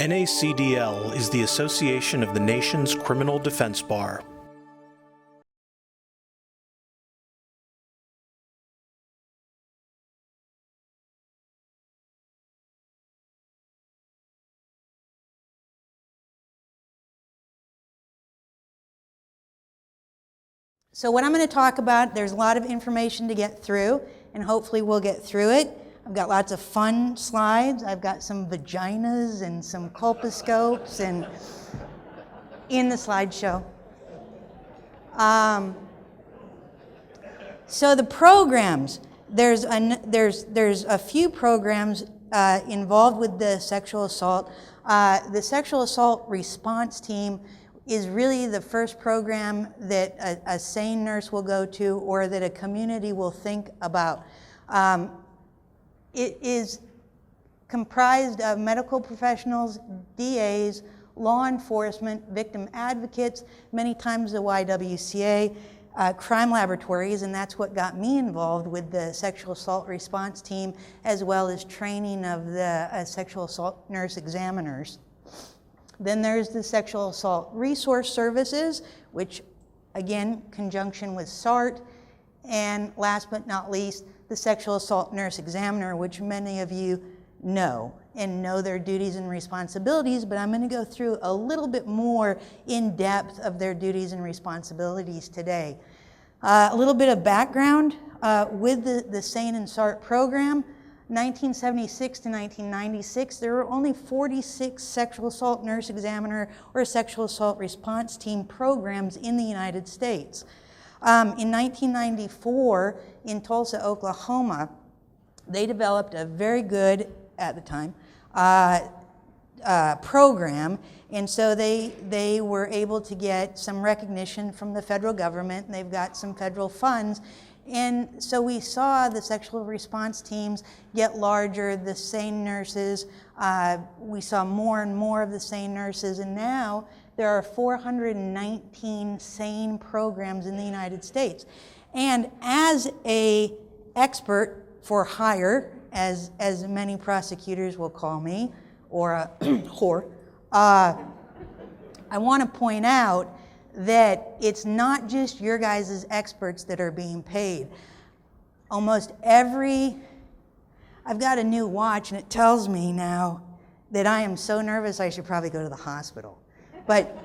NACDL is the association of the nation's criminal defense bar. So what I'm going to talk about, there's a lot of information to get through, and hopefully we'll get through it. I've got lots of fun slides. I've got some vaginas and some colposcopes and in the slideshow. So the programs, there's a few programs involved with the sexual assault. The sexual assault response team is really the first program that a SANE nurse will go to or that a community will think about. It is comprised of medical professionals, DAs, law enforcement, victim advocates, many times the YWCA, crime laboratories, and that's what got me involved with the sexual assault response team, as well as training of the sexual assault nurse examiners. Then there's the Sexual Assault Resource Services, which again, conjunction with SART. And last but not least, the Sexual Assault Nurse Examiner, which many of you know and know their duties and responsibilities, but I'm going to go through a little bit more in depth of their duties and responsibilities today. A little bit of background with the SANE and SART program. 1976 to 1996, there were only 46 sexual assault nurse examiner or sexual assault response team programs in the United States. In 1994, in Tulsa, Oklahoma, they developed a very good, at the time, program, and so they were able to get some recognition from the federal government, and they've got some federal funds. And so we saw the sexual response teams get larger, the SANE nurses, we saw more and more of the SANE nurses, and now there are 419 SANE programs in the United States. And as an expert for hire, as many prosecutors will call me, or a whore, I want to point out that it's not just your guys' experts that are being paid. Almost I've got a new watch and it tells me now that I am so nervous I should probably go to the hospital. But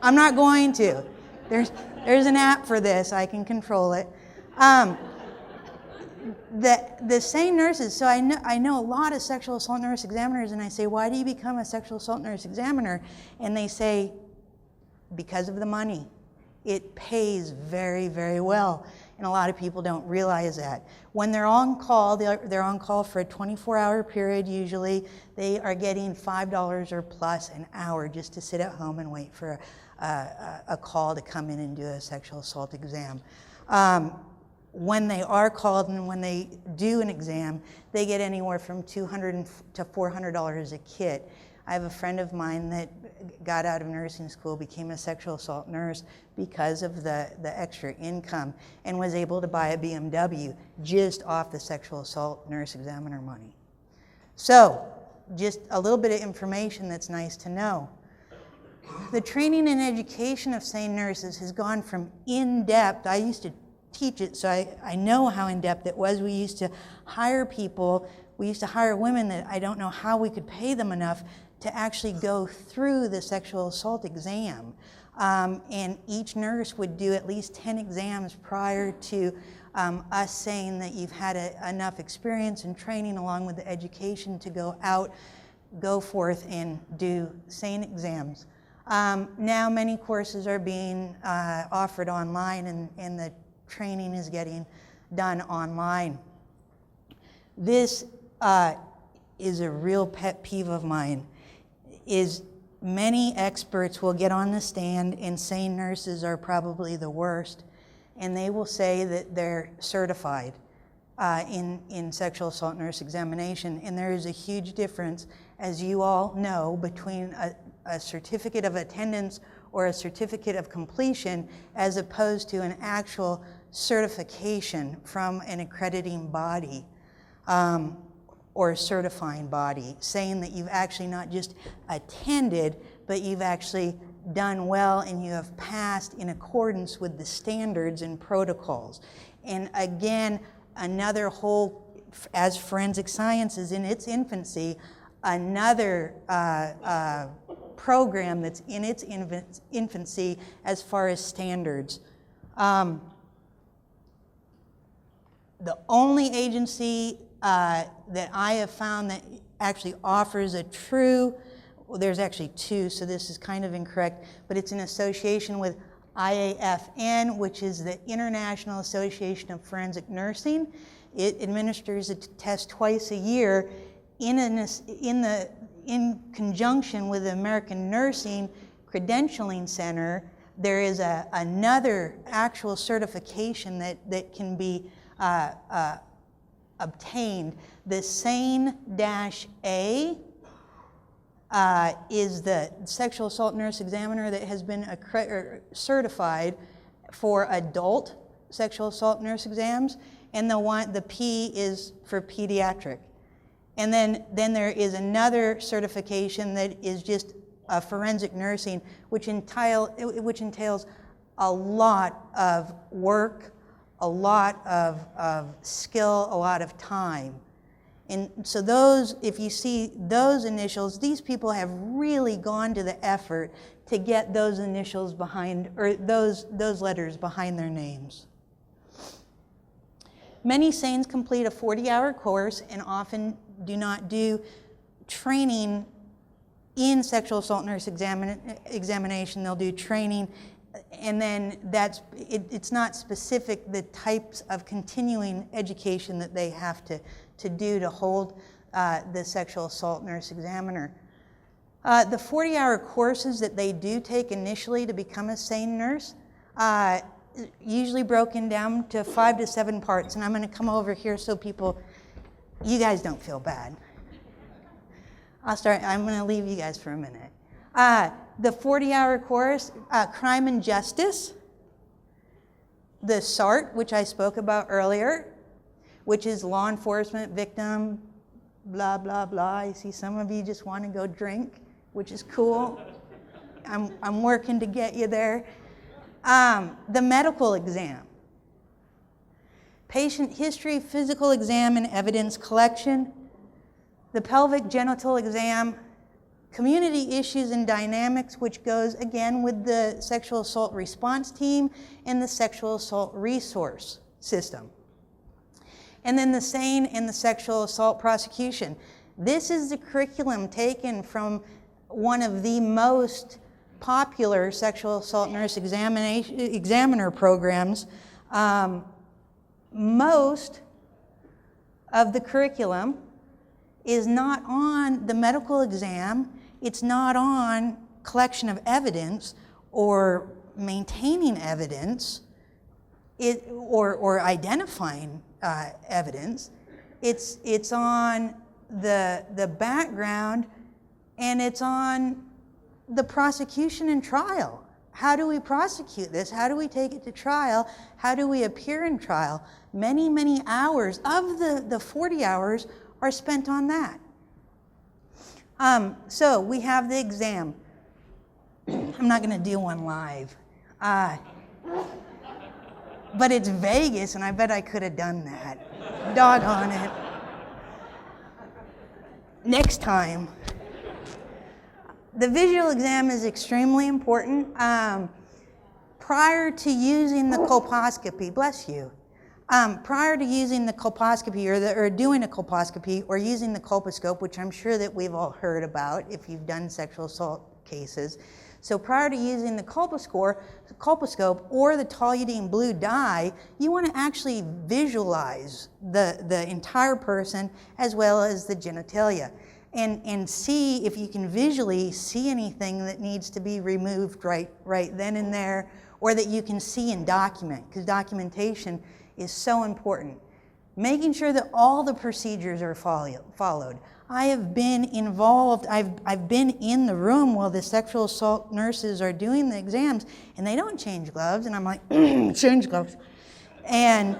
I'm not going to. There's an app for this, I can control it. The SANE nurses, so I know a lot of sexual assault nurse examiners, and I say, why do you become a sexual assault nurse examiner? And they say, because of the money. It pays very, very well, and a lot of people don't realize that. When they're on call, they're on call for a 24-hour period usually. They are getting $5 or plus an hour just to sit at home and wait for a call to come in and do a sexual assault exam. When they are called and when they do an exam, they get anywhere from $200 to $400 a kit. I have a friend of mine that got out of nursing school, became a sexual assault nurse because of the extra income, and was able to buy a BMW just off the sexual assault nurse examiner money. So, just a little bit of information that's nice to know. The training and education of SANE nurses has gone from in-depth, I used to teach it, so I know how in-depth it was. We used to hire people, we used to hire women that I don't know how we could pay them enough to actually go through the sexual assault exam. And each nurse would do at least 10 exams prior to us saying that you've had enough experience and training along with the education to go forth and do SANE exams. Now many courses are being offered online, and the training is getting done online. This is a real pet peeve of mine, is many experts will get on the stand, and SANE nurses are probably the worst, and they will say that they're certified in sexual assault nurse examination. And there is a huge difference, as you all know, between a certificate of attendance or a certificate of completion as opposed to an actual certification from an accrediting body. or a certifying body, saying that you've actually not just attended, but you've actually done well and you have passed in accordance with the standards and protocols. And again, another whole, as forensic science is in its infancy, another program that's in its infancy as far as standards. The only agency that I have found that actually offers a true, well, there's actually two, so this is kind of incorrect, but it's in association with IAFN, which is the International Association of Forensic Nursing. It administers a test twice a year in conjunction with the American Nursing Credentialing Center. There is another actual certification that can be obtained. The SANE-A is the sexual assault nurse examiner that has been certified for adult sexual assault nurse exams, and the P is for pediatric. And then there is another certification that is just forensic nursing, which entails a lot of work, a lot of skill, a lot of time. And so those, if you see those initials, these people have really gone to the effort to get those initials behind, or those letters behind their names. Many SANEs complete a 40-hour course and often do not do training in sexual assault nurse examination. They'll do training, and then it's not specific the types of continuing education that they have to do to hold the sexual assault nurse examiner. The 40-hour courses that they do take initially to become a SANE nurse, usually broken down to 5 to 7 parts, and I'm going to come over here so you guys don't feel bad. I'm going to leave you guys for a minute. The 40-hour course, Crime and Justice, the SART, which I spoke about earlier, which is law enforcement, victim, blah, blah, blah. I see some of you just want to go drink, which is cool. I'm working to get you there. The medical exam, patient history, physical exam and evidence collection, the pelvic genital exam, community issues and dynamics, which goes again with the sexual assault response team and the sexual assault resource system. And then the SANE and the sexual assault prosecution. This is the curriculum taken from one of the most popular sexual assault nurse examiner programs. Most of the curriculum is not on the medical exam. It's not on collection of evidence or maintaining evidence or identifying evidence. It's on the background, and it's on the prosecution and trial. How do we prosecute this? How do we take it to trial? How do we appear in trial? Many, many hours of the 40 hours are spent on that. So we have the exam. I'm not going to do one live. But it's Vegas, and I bet I could have done that. Doggone it. Next time. The visual exam is extremely important. Prior to using the colposcopy, bless you, prior to using the colposcopy or doing a colposcopy or using the colposcope, which I'm sure that we've all heard about if you've done sexual assault cases. So prior to using the colposcope or the toluidine blue dye, you want to actually visualize the entire person as well as the genitalia. And see if you can visually see anything that needs to be removed right then and there, or that you can see and document, because documentation is so important. Making sure that all the procedures are followed. I have been involved, I've been in the room while the sexual assault nurses are doing the exams, and they don't change gloves, and I'm like, change gloves. And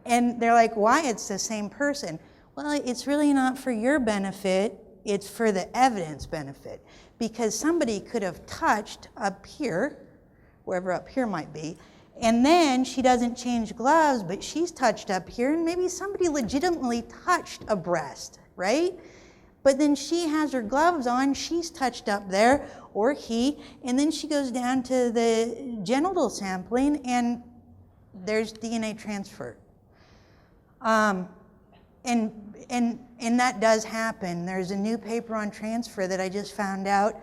they're like, why? It's the same person. Well, it's really not for your benefit, it's for the evidence benefit. Because somebody could have touched up here, wherever up here might be, and then she doesn't change gloves, but she's touched up here, and maybe somebody legitimately touched a breast, right? But then she has her gloves on, she's touched up there, or he, and then she goes down to the genital sampling, and there's DNA transfer. And that does happen. There's a new paper on transfer that I just found out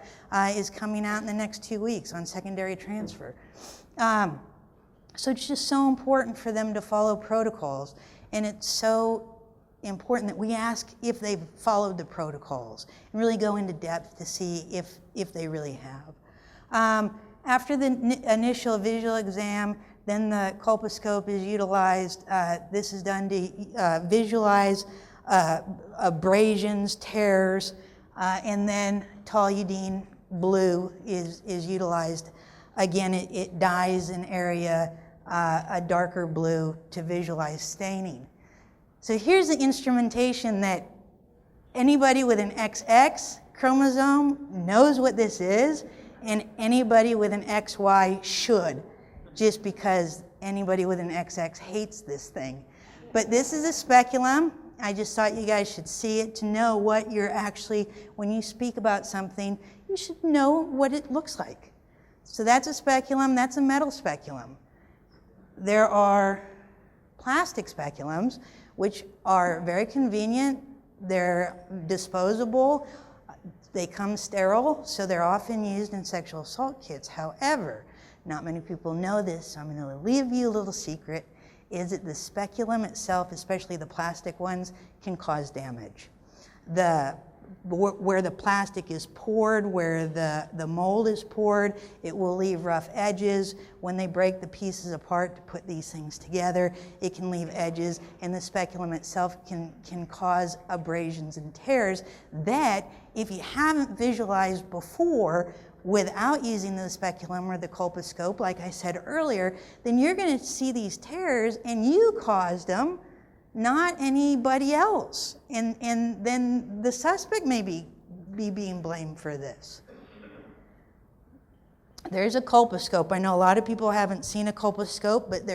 is coming out in the next 2 weeks on secondary transfer. So it's just so important for them to follow protocols, and it's so important that we ask if they've followed the protocols and really go into depth to see if they really have. After the initial visual exam, then the colposcope is utilized. This is done to visualize abrasions, tears, and then toluidine blue is utilized. Again, it dyes an area a darker blue to visualize staining. So here's the instrumentation that anybody with an XX chromosome knows what this is, and anybody with an XY should, just because anybody with an XX hates this thing. But this is a speculum. I just thought you guys should see it to know what you're actually, when you speak about something, you should know what it looks like. So that's a speculum, that's a metal speculum. There are plastic speculums, which are very convenient. They're disposable. They come sterile, so they're often used in sexual assault kits. However, not many people know this, so I'm going to leave you a little secret, is that the speculum itself, especially the plastic ones, can cause damage. Where the plastic is poured, where the mold is poured, it will leave rough edges. When they break the pieces apart to put these things together, it can leave edges, and the speculum itself can cause abrasions and tears that, if you haven't visualized before without using the speculum or the colposcope, like I said earlier, then you're going to see these tears, and you caused them, not anybody else. And then the suspect may be being blamed for this. There's a colposcope. I know a lot of people haven't seen a colposcope, but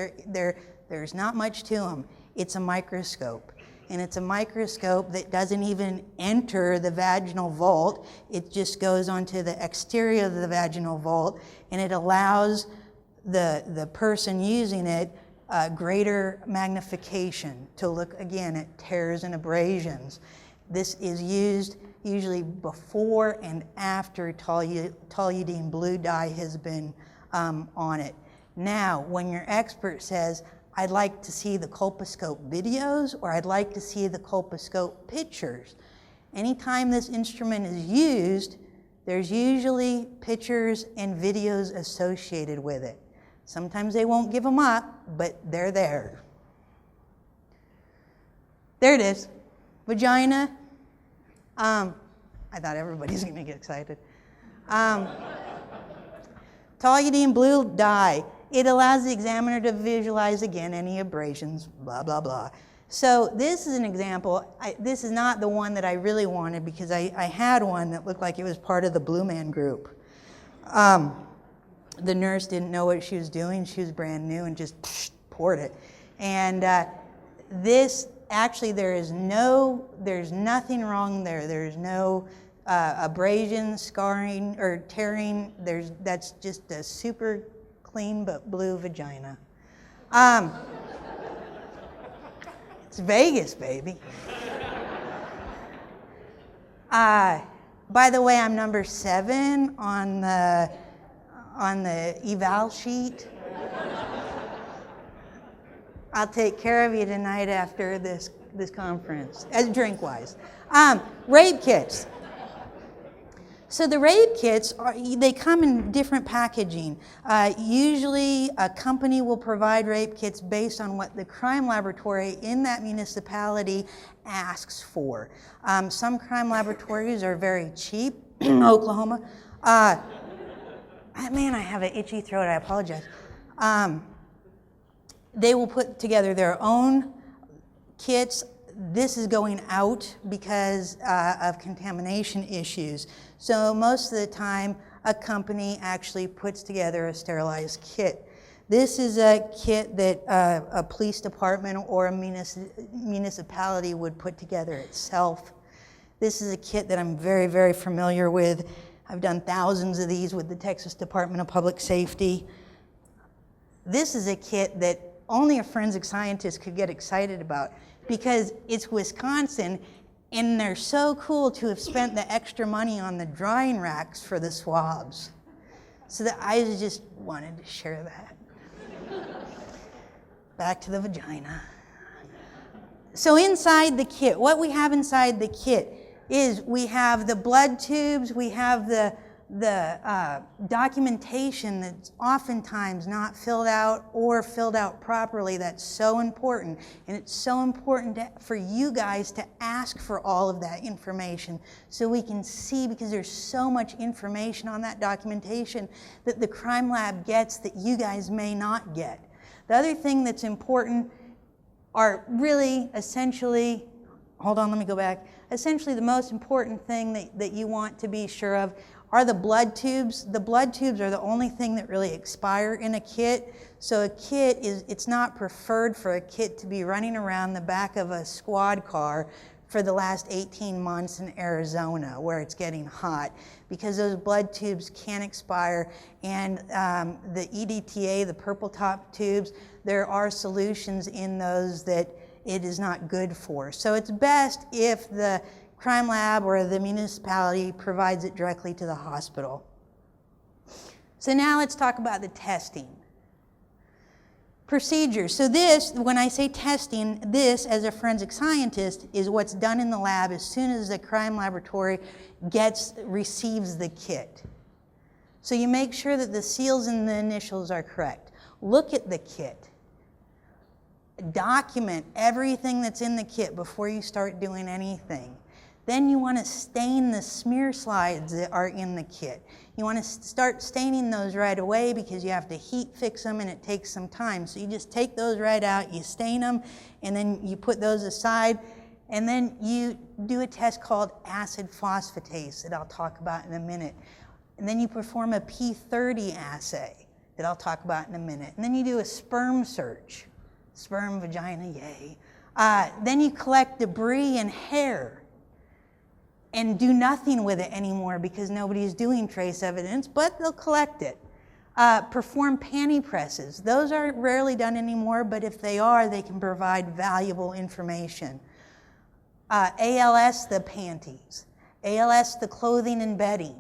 there's not much to them. It's a microscope. And it's a microscope that doesn't even enter the vaginal vault. It just goes onto the exterior of the vaginal vault, and it allows the person using it greater magnification to look again at tears and abrasions. This is used usually before and after toluidine blue dye has been on it. Now, when your expert says, I'd like to see the colposcope videos, or I'd like to see the colposcope pictures, anytime this instrument is used, there's usually pictures and videos associated with it. Sometimes they won't give them up, but they're there. There it is. Vagina. I thought everybody's going to get excited. Toluidine blue dye. It allows the examiner to visualize, again, any abrasions, blah, blah, blah. So this is an example. This is not the one that I really wanted, because I had one that looked like it was part of the Blue Man group. The nurse didn't know what she was doing. She was brand new and just poured it. And this, actually, there's nothing wrong there. There's no abrasion, scarring, or tearing. That's just a super clean but blue vagina. It's Vegas, baby. By the way, I'm number 7 on the eval sheet. I'll take care of you tonight after this conference, as drink-wise. Rape kits. So the rape kits, they come in different packaging. Usually a company will provide rape kits based on what the crime laboratory in that municipality asks for. Some crime laboratories are very cheap. Oklahoma. Man, I have an itchy throat, I apologize. They will put together their own kits. this is going out because of contamination issues. So most of the time, a company actually puts together a sterilized kit. This is a kit that a police department or a municipality would put together itself. This is a kit that I'm very, very familiar with. I've done thousands of these with the Texas Department of Public Safety. This is a kit that only a forensic scientist could get excited about because it's Wisconsin, and they're so cool to have spent the extra money on the drying racks for the swabs. So that I just wanted to share that. Back to the vagina. So inside the kit, what we have inside the kit is we have the blood tubes, we have the documentation that's oftentimes not filled out or filled out properly. That's so important. And it's so important for you guys to ask for all of that information so we can see, because there's so much information on that documentation that the crime lab gets that you guys may not get. The other thing that's important are really essentially, hold on, let me go back. Essentially the most important thing that you want to be sure of are the blood tubes. The blood tubes are the only thing that really expire in a kit. So a kit it's not preferred for a kit to be running around the back of a squad car for the last 18 months in Arizona where it's getting hot, because those blood tubes can expire. And the EDTA, the purple top tubes, there are solutions in those that it is not good for. So it's best if the crime lab or the municipality provides it directly to the hospital. So now let's talk about the testing. Procedures. So this, when I say testing, this as a forensic scientist is what's done in the lab as soon as the crime laboratory receives the kit. So you make sure that the seals and the initials are correct. Look at the kit. Document everything that's in the kit before you start doing anything. Then you want to stain the smear slides that are in the kit. You want to start staining those right away because you have to heat fix them and it takes some time. So you just take those right out, you stain them, and then you put those aside. And then you do a test called acid phosphatase that I'll talk about in a minute. And then you perform a P30 assay that I'll talk about in a minute. And then you do a sperm search. Sperm, vagina, yay. Then you collect debris and hair and do nothing with it anymore because nobody's doing trace evidence, but they'll collect it. Perform panty presses. Those are rarely done anymore, but if they are, they can provide valuable information. ALS the panties. ALS the clothing and bedding.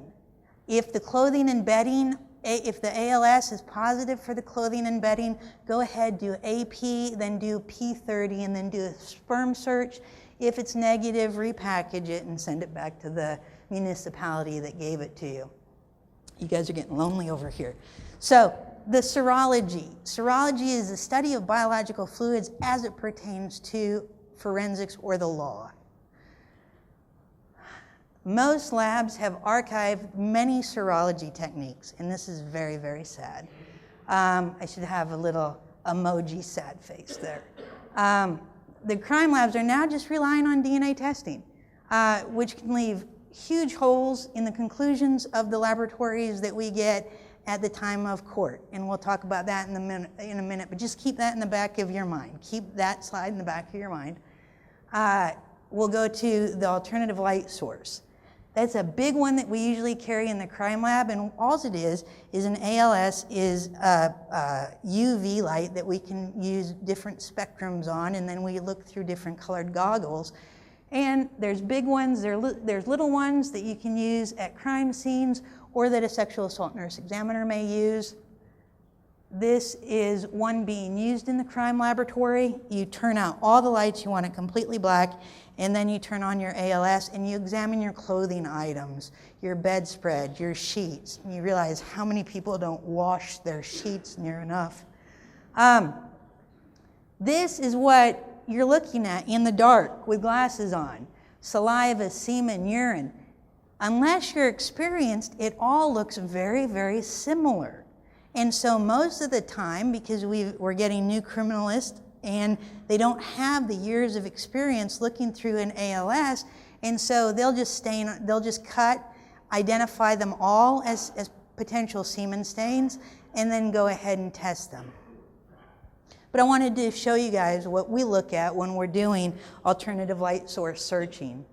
If the clothing and bedding, if the ALS is positive for the clothing and bedding, go ahead, do AP, then do P30, and then do a sperm search. If it's negative, repackage it and send it back to the municipality that gave it to you. You guys are getting lonely over here. So the serology. Serology is the study of biological fluids as it pertains to forensics or the law. Most labs have archived many serology techniques, and this is very, very sad. I should have a little emoji sad face there. The crime labs are now just relying on DNA testing, which can leave huge holes in the conclusions of the laboratories that we get at the time of court. And we'll talk about that in a minute, but just keep that in the back of your mind. Keep that slide in the back of your mind. We'll go to the alternative light source. That's a big one that we usually carry in the crime lab, and all it is an ALS is a UV light that we can use different spectrums on, and then we look through different colored goggles. And there's big ones, there's little ones that you can use at crime scenes or that a sexual assault nurse examiner may use. This is one being used in the crime laboratory. You turn out all the lights, you want it completely black, and then you turn on your ALS and you examine your clothing items, your bedspread, your sheets, and you realize how many people don't wash their sheets near enough. This is what you're looking at in the dark with glasses on. Saliva, semen, urine. Unless you're experienced, it all looks very, very similar. And so most of the time, because we're getting new criminalists and they don't have the years of experience looking through an ALS, and so they'll just cut, identify them all as potential semen stains, and then go ahead and test them. But I wanted to show you guys what we look at when we're doing alternative light source searching.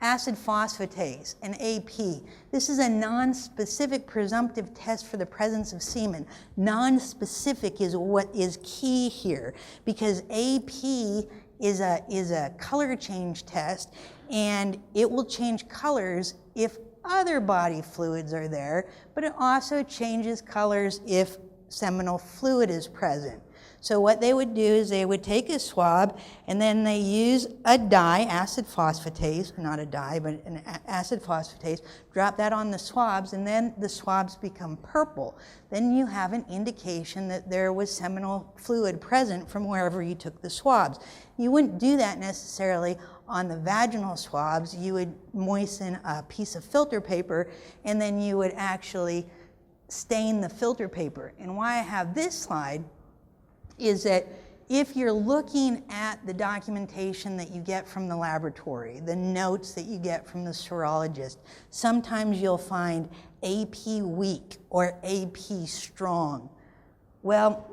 Acid phosphatase, an AP. This is a non-specific presumptive test for the presence of semen. Non-specific is what is key here, because AP is a color change test, and it will change colors if other body fluids are there, but it also changes colors if seminal fluid is present. So what they would do is they would take a swab, and then they use a dye, acid phosphatase, not a dye, but an acid phosphatase, drop that on the swabs, and then the swabs become purple. Then you have an indication that there was seminal fluid present from wherever you took the swabs. You wouldn't do that necessarily on the vaginal swabs. You would moisten a piece of filter paper, and then you would actually stain the filter paper. And why I have this slide is that if you're looking at the documentation that you get from the laboratory, the notes that you get from the serologist, sometimes you'll find AP weak or AP strong. Well,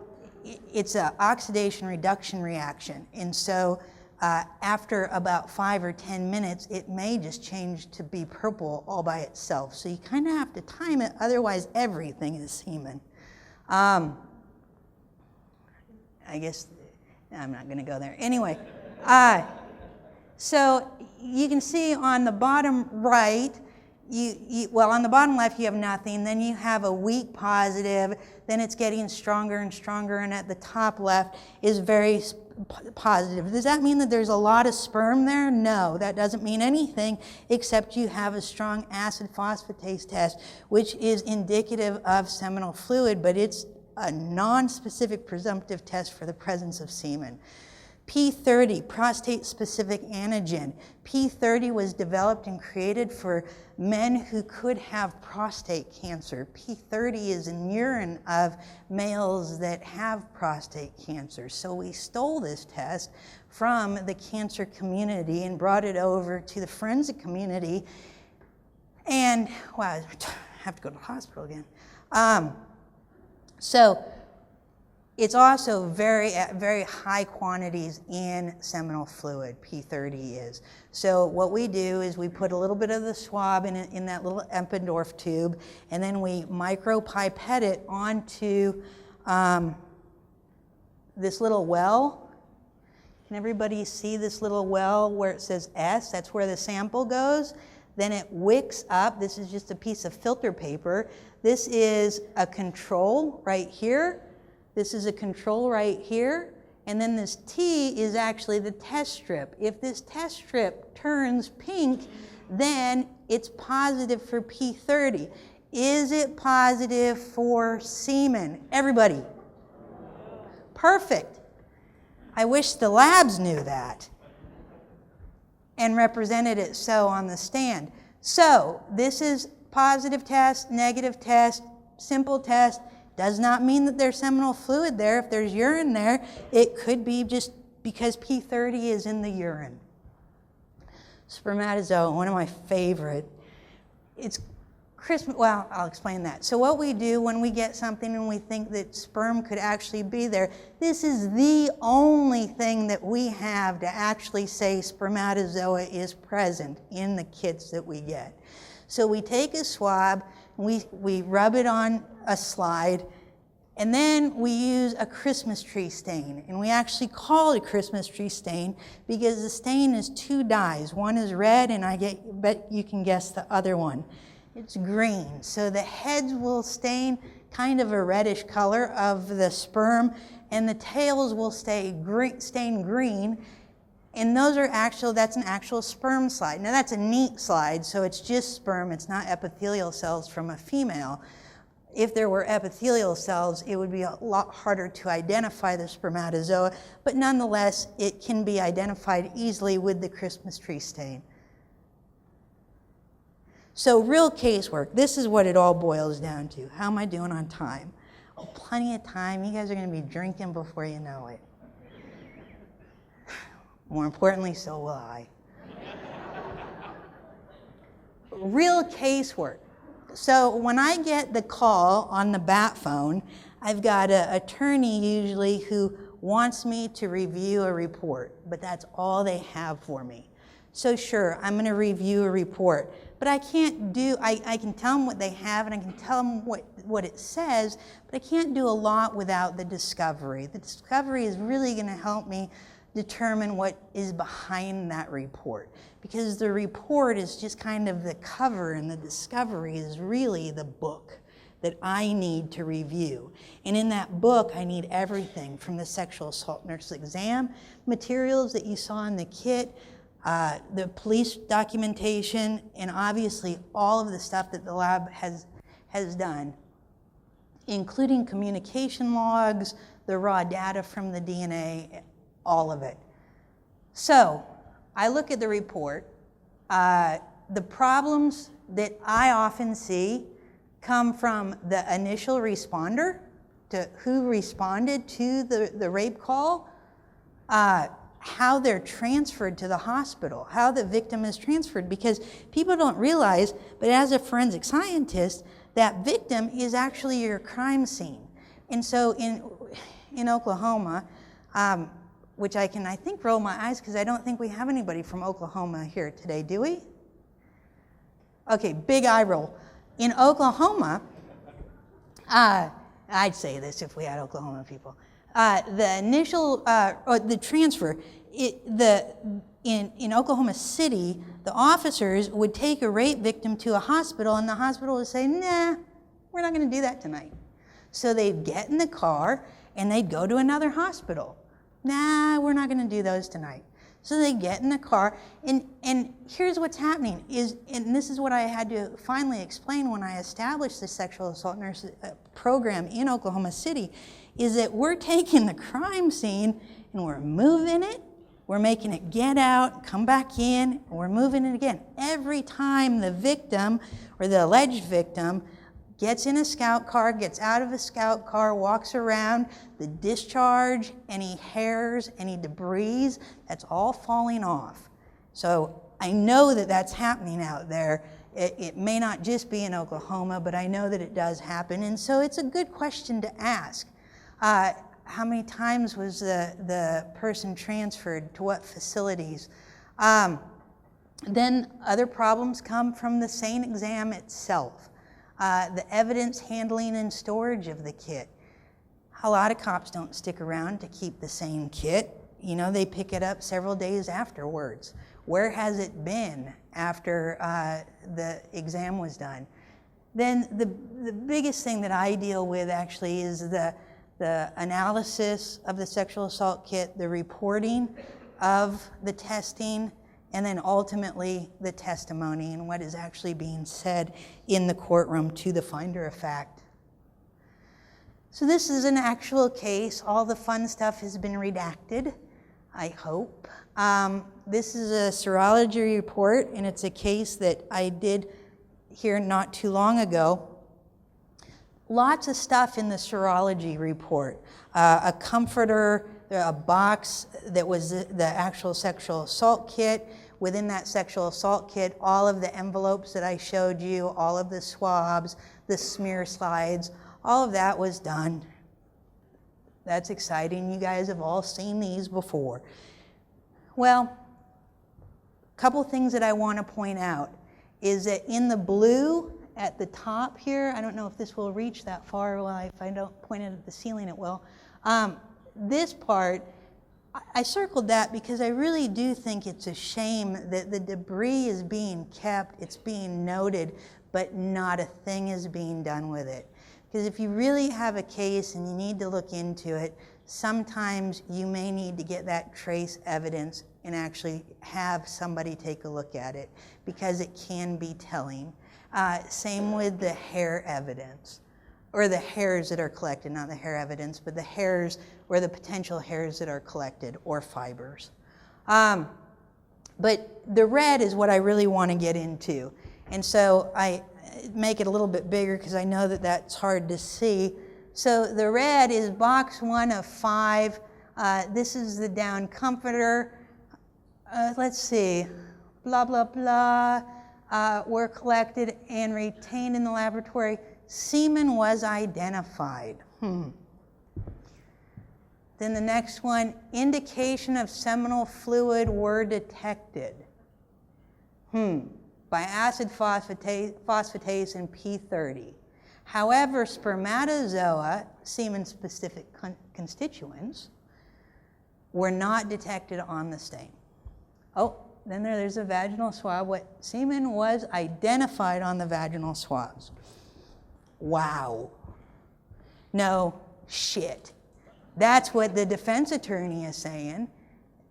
it's an oxidation reduction reaction, and so after about 5 or 10 minutes, it may just change to be purple all by itself. So you kind of have to time it, otherwise everything is semen. I guess I'm not going to go there. Anyway, so you can see on the bottom right, well, on the bottom left you have nothing, then you have a weak positive, then it's getting stronger and stronger, and at the top left is very positive. Does that mean that there's a lot of sperm there? No, that doesn't mean anything, except you have a strong acid phosphatase test, which is indicative of seminal fluid, but it's a non-specific presumptive test for the presence of semen. P30, prostate-specific antigen. P30 was developed and created for men who could have prostate cancer. P30 is in urine of males that have prostate cancer. So we stole this test from the cancer community and brought it over to the forensic community. And, wow, I have to go to the hospital again. So it's also very high quantities in seminal fluid, P30 is. So what we do is we put a little bit of the swab in that little Eppendorf tube, and then we micropipette it onto this little well. Can everybody see this little well where it says S? That's where the sample goes. Then it wicks up. This is just a piece of filter paper. This is a control right here. This is a control right here. And then this T is actually the test strip. If this test strip turns pink, then it's positive for P30. Is it positive for semen? Everybody? Perfect. I wish the labs knew that and represented it so on the stand. So this is positive test, negative test, simple test. Does not mean that there's seminal fluid there. If there's urine there, it could be just because P30 is in the urine. Spermatozoa, one of my favorite. It's Christmas, well, I'll explain that. So what we do when we get something and we think that sperm could actually be there, this is the only thing that we have to actually say spermatozoa is present in the kits that we get. So we take a swab, we rub it on a slide, and then we use a Christmas tree stain. And we actually call it a Christmas tree stain because the stain is 2 dyes. One is red, and I bet you can guess the other one. It's green. So the heads will stain kind of a reddish color of the sperm, and the tails will stain green. And those are that's an actual sperm slide. Now that's a neat slide, so it's just sperm, it's not epithelial cells from a female. If there were epithelial cells, it would be a lot harder to identify the spermatozoa, but nonetheless, it can be identified easily with the Christmas tree stain. So real casework, this is what it all boils down to. How am I doing on time? Oh, plenty of time. You guys are going to be drinking before you know it. More importantly, so will I. Real casework. So when I get the call on the bat phone, I've got an attorney usually who wants me to review a report, but that's all they have for me. So sure, I'm going to review a report, but I can't do, I can tell them what they have and I can tell them what it says, but I can't do a lot without the discovery. The discovery is really going to help me determine what is behind that report, because the report is just kind of the cover and the discovery is really the book that I need to review. And in that book, I need everything from the sexual assault nurse exam materials that you saw in the kit, the police documentation, and obviously all of the stuff that the lab has done, including communication logs, the raw data from the DNA, all of it. So I look at the report. The problems that I often see come from the initial responder, to who responded to the rape call, how they're transferred to the hospital, how the victim is transferred, because people don't realize, but as a forensic scientist, that victim is actually your crime scene. And so in Oklahoma, which I think roll my eyes because I don't think we have anybody from Oklahoma here today, do we? Okay, big eye roll. In Oklahoma, I'd say this if we had Oklahoma people. The initial, or the transfer, in Oklahoma City, the officers would take a rape victim to a hospital and the hospital would say, nah, we're not going to do that tonight. So they'd get in the car and they'd go to another hospital. Nah, we're not going to do those tonight. So they get in the car, and here's what's happening, and this is what I had to finally explain when I established the sexual assault nurse program in Oklahoma City, is that we're taking the crime scene and we're moving it, we're making it get out, come back in, and we're moving it again. Every time the victim, or the alleged victim, gets in a scout car, gets out of a scout car, walks around, the discharge, any hairs, any debris, that's all falling off. So I know that that's happening out there. It may not just be in Oklahoma, but I know that it does happen. And so it's a good question to ask. How many times was the person transferred to what facilities? Then other problems come from the SANE exam itself. The evidence handling and storage of the kit. A lot of cops don't stick around to keep the same kit. You know, they pick it up several days afterwards. Where has it been after the exam was done? Then the biggest thing that I deal with actually is the analysis of the sexual assault kit, the reporting of the testing, and then ultimately the testimony and what is actually being said in the courtroom to the finder of fact. So this is an actual case. All the fun stuff has been redacted, I hope. This is a serology report, and it's a case that I did here not too long ago. Lots of stuff in the serology report. A comforter, a box that was the actual sexual assault kit. Within that sexual assault kit, all of the envelopes that I showed you, all of the swabs, the smear slides, all of that was done. That's exciting. You guys have all seen these before. Well, a couple things that I want to point out is that in the blue at the top here, I don't know if this will reach that far. Well, if I don't point it at the ceiling, it will. This part, I circled that because I really do think it's a shame that the debris is being kept, it's being noted, but not a thing is being done with it. Because if you really have a case and you need to look into it, sometimes you may need to get that trace evidence and actually have somebody take a look at it, because it can be telling. Same with the hair evidence, or the hairs that are collected, not the hair evidence, but the hairs or the potential hairs that are collected, or fibers. But the red is what I really want to get into. And so I make it a little bit bigger because I know that that's hard to see. So the red is box 1 of 5. This is the down comforter. let's see, blah, blah, blah, were collected and retained in the laboratory. Semen was identified. Then the next one, indication of seminal fluid were detected. By acid phosphatase and P30. However, spermatozoa, semen-specific constituents, were not detected on the stain. Oh, then there's a vaginal swab. What semen was identified on the vaginal swabs. Wow. No shit. That's what the defense attorney is saying.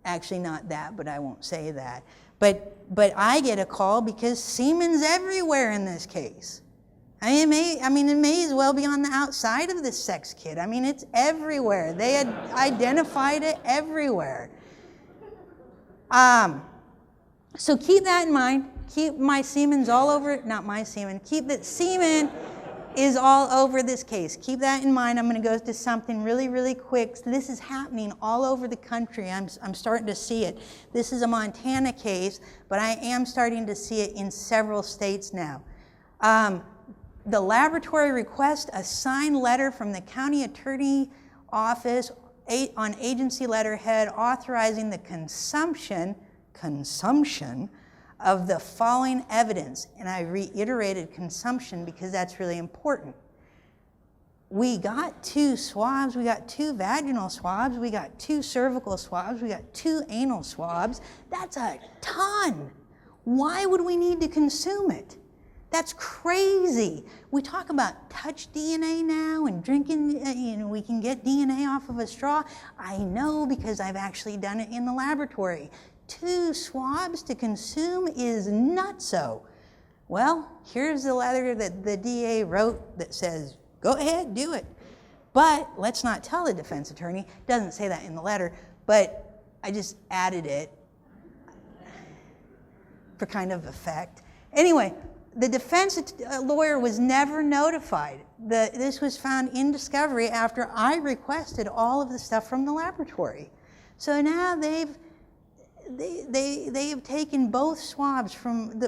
Actually, not that, but I won't say that. But I get a call because semen's everywhere in this case. It may as well be on the outside of this sex kit. I mean, it's everywhere. They had identified it everywhere. So keep that in mind. Keep my semen's all over, not my semen, keep that semen is all over this case. Keep that in mind. I'm going to go to something really, really quick. So this is happening all over the country. I'm starting to see it. This is a Montana case, but I am starting to see it in several states now. The laboratory requests a signed letter from the county attorney office on agency letterhead authorizing the consumption of the following evidence. And I reiterated consumption because that's really important. We got 2 swabs, we got 2 vaginal swabs, we got 2 cervical swabs, we got 2 anal swabs. That's a ton. Why would we need to consume it? That's crazy. We talk about touch DNA now and drinking, we can get DNA off of a straw. I know because I've actually done it in the laboratory. 2 swabs to consume is nutso. Well, here's the letter that the DA wrote that says, go ahead, do it. But let's not tell the defense attorney. It doesn't say that in the letter, but I just added it for kind of effect. Anyway, the defense lawyer was never notified. This was found in discovery after I requested all of the stuff from the laboratory. So now they have taken both swabs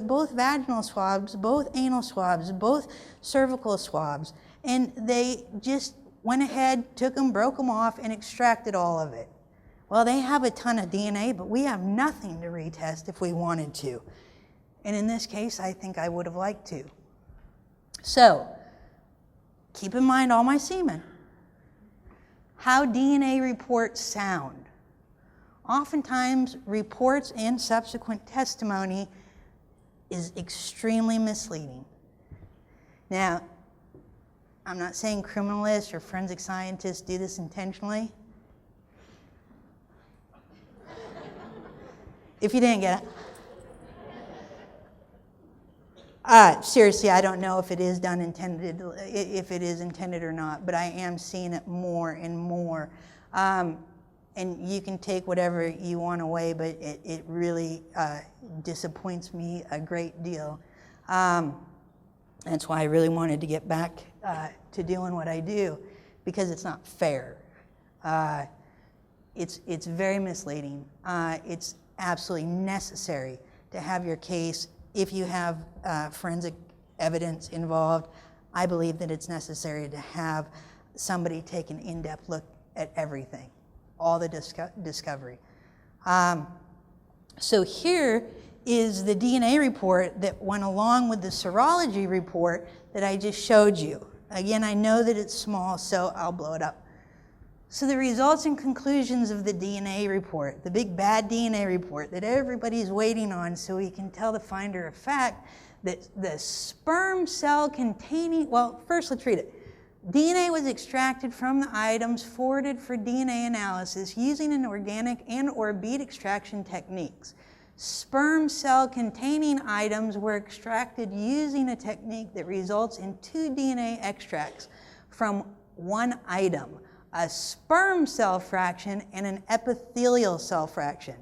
both vaginal swabs, both anal swabs, both cervical swabs, and they just went ahead, took them, broke them off, and extracted all of it. Well, they have a ton of DNA, but we have nothing to retest if we wanted to. And in this case, I think I would have liked to. So, keep in mind all my semen. How DNA reports sound. Oftentimes, reports and subsequent testimony is extremely misleading. Now, I'm not saying criminalists or forensic scientists do this intentionally. If you didn't get it. Seriously, I don't know if it is intended or not, but I am seeing it more and more. And you can take whatever you want away, but it really disappoints me a great deal. That's why I really wanted to get back to doing what I do, because it's not fair. It's very misleading. It's absolutely necessary to have your case. If you have forensic evidence involved, I believe that it's necessary to have somebody take an in-depth look at everything, all the discovery. So here is the DNA report that went along with the serology report that I just showed you. Again, I know that it's small, so I'll blow it up. So the results and conclusions of the DNA report, the big bad DNA report that everybody's waiting on so we can tell the finder of fact that the sperm cell containing, well, first let's read it. DNA was extracted from the items forwarded for DNA analysis using an organic and/or bead extraction techniques. Sperm cell containing items were extracted using a technique that results in 2 DNA extracts from one item, a sperm cell fraction and an epithelial cell fraction.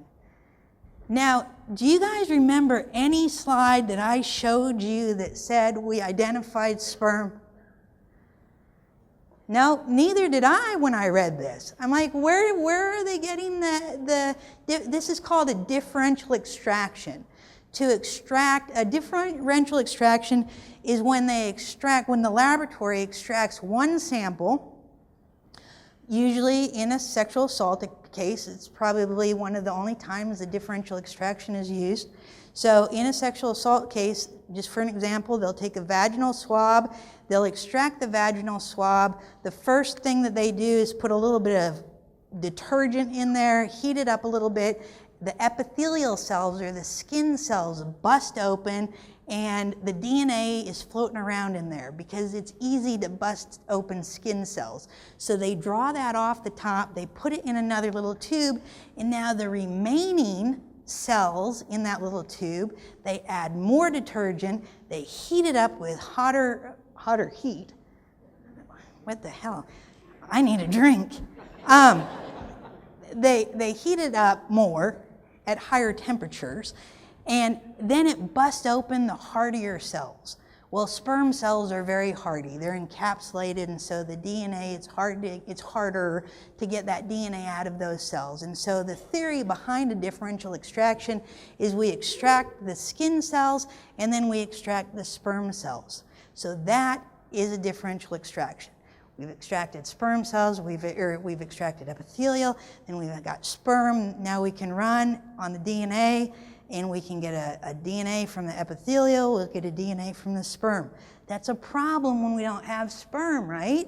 Now, do you guys remember any slide that I showed you that said we identified sperm? No, neither did I when I read this. I'm like, where are they getting this is called a differential extraction. To extract, a differential extraction is when the laboratory extracts one sample, usually in a sexual assault case. It's probably one of the only times the differential extraction is used. So in a sexual assault case, just for an example, they'll take a vaginal swab, they'll extract the vaginal swab. The first thing that they do is put a little bit of detergent in there, heat it up a little bit. The epithelial cells, or the skin cells, bust open, and the DNA is floating around in there because it's easy to bust open skin cells. So they draw that off the top, they put it in another little tube, and now the remaining cells in that little tube, they add more detergent, they heat it up with hotter heat. What the hell? I need a drink. They heat it up more at higher temperatures, and then it busts open the hardier cells. Well, sperm cells are very hardy. They're encapsulated, and so the DNA, it's harder to get that DNA out of those cells. And so the theory behind a differential extraction is we extract the skin cells, and then we extract the sperm cells. So that is a differential extraction. We've extracted sperm cells, we've extracted epithelial, then we've got sperm. Now we can run on the DNA, and we can get a DNA from the epithelial, we'll get a DNA from the sperm. That's a problem when we don't have sperm, right?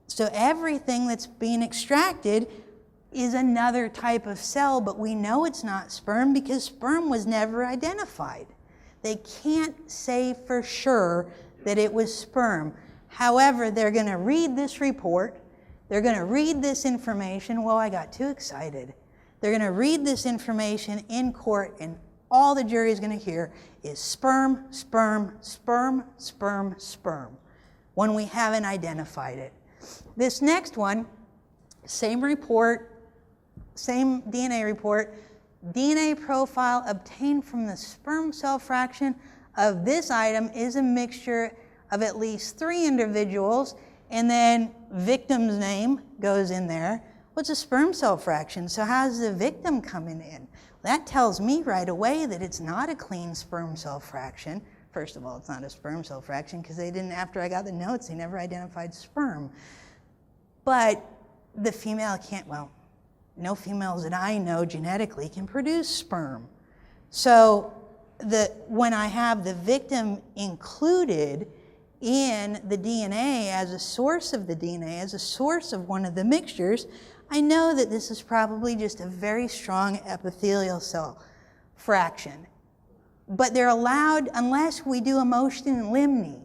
So everything that's being extracted is another type of cell, but we know it's not sperm because sperm was never identified. They can't say for sure that it was sperm. However, they're going to read this report, they're going to read this information. Well, I got too excited. They're going to read this information in court, and all the jury is going to hear is sperm, sperm, sperm, sperm, sperm, when we haven't identified it. This next one, same report, same DNA report, DNA profile obtained from the sperm cell fraction of this item is a mixture of at least 3 individuals, and then victim's name goes in there. What's a sperm cell fraction? So how's the victim coming in? That tells me right away that it's not a clean sperm cell fraction. First of all, it's not a sperm cell fraction because they didn't, after I got the notes, they never identified sperm. But the female can't, well, no females that I know genetically can produce sperm. So when I have the victim included in the DNA as a source of the DNA, as a source of one of the mixtures, I know that this is probably just a very strong epithelial cell fraction. But they're allowed, unless we do a motion in limine,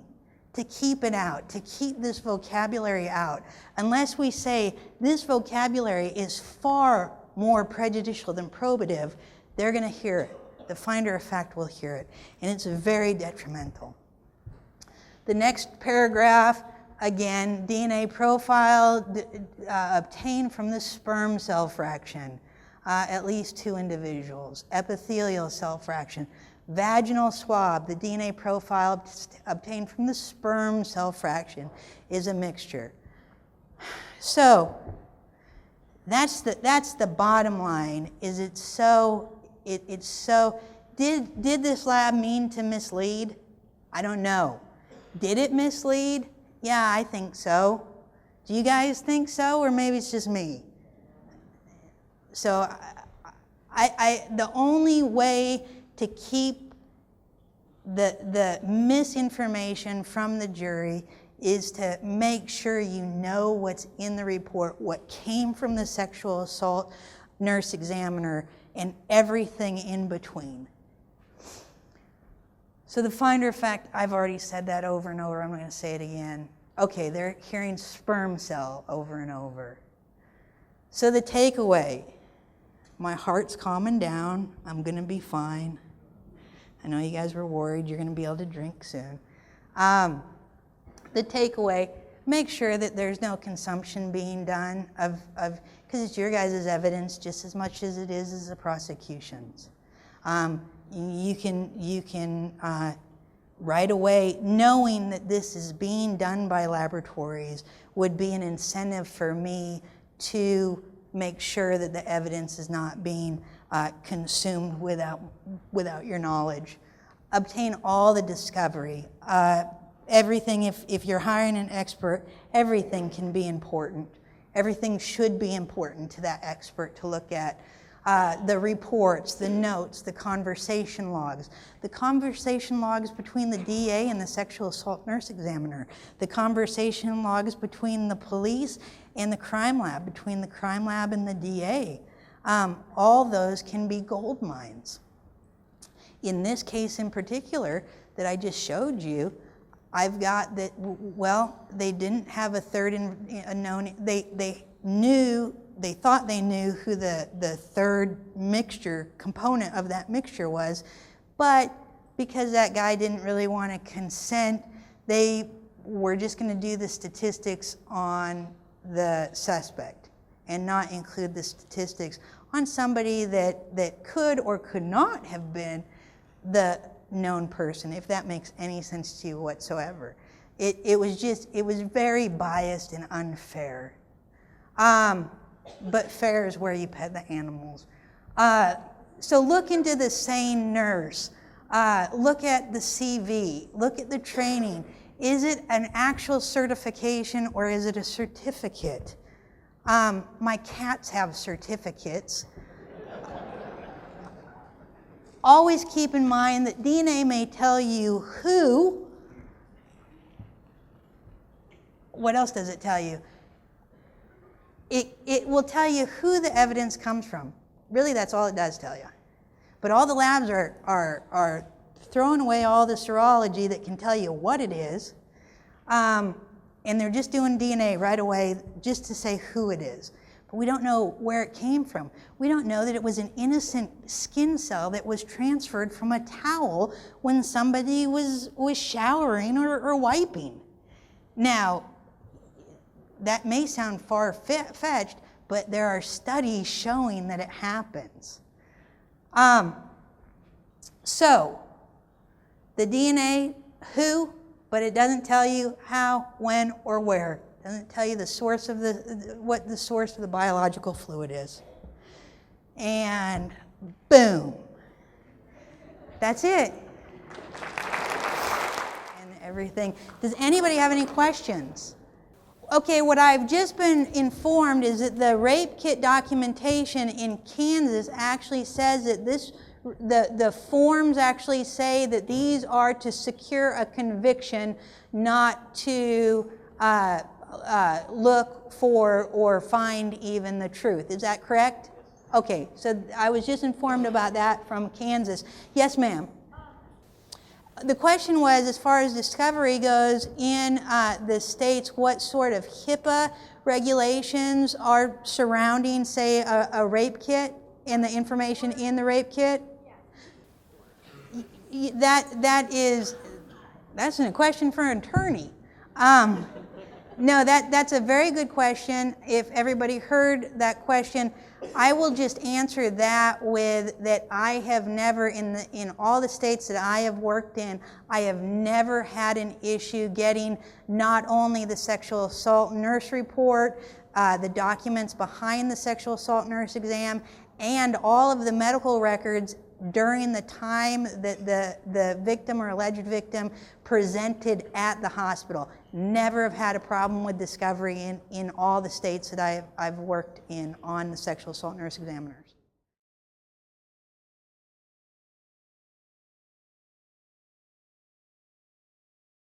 to keep it out, to keep this vocabulary out. Unless we say this vocabulary is far more prejudicial than probative, they're going to hear it. The finder of fact will hear it, and it's very detrimental. The next paragraph, again, DNA profile obtained from the sperm cell fraction, at least 2 individuals. Epithelial cell fraction. Vaginal swab, the DNA profile obtained from the sperm cell fraction is a mixture. So that's the bottom line. Is it's so did this lab mean to mislead? I don't know. Did it mislead? Yeah, I think so. Do you guys think so, or maybe it's just me? So the only way to keep the misinformation from the jury is to make sure you know what's in the report, what came from the sexual assault nurse examiner, and everything in between. So the finder of fact, I've already said that over and over. I'm not going to say it again. Okay, they're hearing sperm cell over and over. So the takeaway, my heart's calming down. I'm going to be fine. I know you guys were worried you're going to be able to drink soon. The takeaway, make sure that there's no consumption being done because it's your guys' evidence just as much as it is the prosecution's. You can right away, knowing that this is being done by laboratories would be an incentive for me to make sure that the evidence is not being consumed without your knowledge. Obtain all the discovery. Everything, if you're hiring an expert, everything can be important. Everything should be important to that expert to look at. The reports, the notes, the conversation logs. The conversation logs between the DA and the sexual assault nurse examiner. The conversation logs between the police and the crime lab, between the crime lab and the DA. All those can be gold mines. In this case in particular that I just showed you, I've got that, well, they didn't have a third known, they thought they knew who the third mixture component of that mixture was, but because that guy didn't really want to consent, they were just going to do the statistics on the suspect and not include the statistics on somebody that could or could not have been the known person, if that makes any sense to you whatsoever. It was very biased and unfair. But fair is where you pet the animals. So look into the SANE nurse. Look at the CV. Look at the training. Is it an actual certification or is it a certificate? My cats have certificates. Always keep in mind that DNA may tell you who. What else does it tell you? It will tell you who the evidence comes from. Really, that's all it does tell you. But all the labs are throwing away all the serology that can tell you what it is, and they're just doing DNA right away just to say who it is. But we don't know where it came from. We don't know that it was an innocent skin cell that was transferred from a towel when somebody was showering or wiping. Now, that may sound far-fetched, but there are studies showing that it happens. So, the DNA, who, but it doesn't tell you how, when, or where. It doesn't tell you the source of what the source of the biological fluid is. And boom. That's it. And everything. Does anybody have any questions? Okay, what I've just been informed is that the rape kit documentation in Kansas actually says that the forms actually say that these are to secure a conviction, not to look for or find even the truth. Is that correct? Okay, so I was just informed about that from Kansas. Yes, ma'am. The question was, as far as discovery goes, in the states, what sort of HIPAA regulations are surrounding, say, a rape kit and the information in the rape kit? That's a question for an attorney. No, that's a very good question. If everybody heard that question, I will just answer that with that I have never, in all the states that I have worked in, I have never had an issue getting not only the sexual assault nurse report, the documents behind the sexual assault nurse exam, and all of the medical records during the time that the victim or alleged victim presented at the hospital. Never have had a problem with discovery in all the states that I've worked in on the sexual assault nurse examiner.